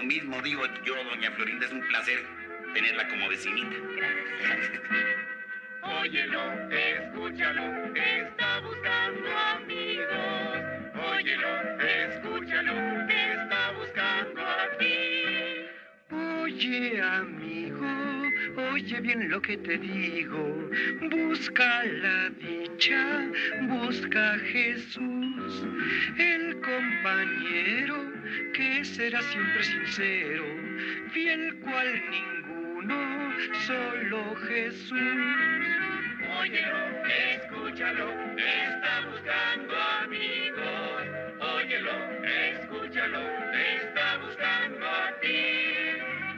mismo digo yo, doña Florinda, es un placer tenerla como vecinita. Óyelo, escúchalo, está buscando amigos. Óyelo, escúchalo, te está buscando a ti. Oye, amigo, oye bien lo que te digo. Busca la dicha, busca a Jesús, el compañero que será siempre sincero, fiel cual ninguno, solo Jesús. Óyelo, escúchalo, te está buscando amigos. Óyelo, escúchalo, te está buscando a ti.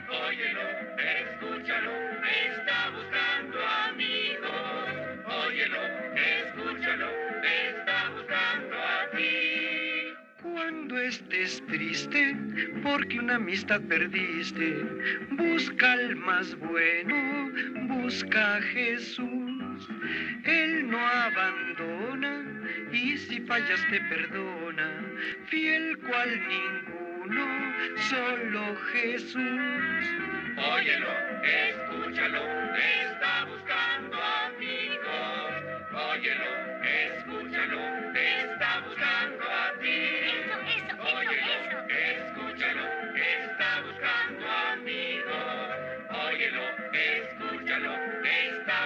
Óyelo, escúchalo, te está buscando amigos. Óyelo, escúchalo, te está buscando a ti. Cuando estés triste, porque una amistad perdiste, busca al más bueno, busca a Jesús. Él no abandona y si fallas te perdona, fiel cual ninguno, solo Jesús. Óyelo, escúchalo, te está buscando amigos. Óyelo, escúchalo, te está buscando a ti. Óyelo, escúchalo, te está buscando amigos. Óyelo, escúchalo, te está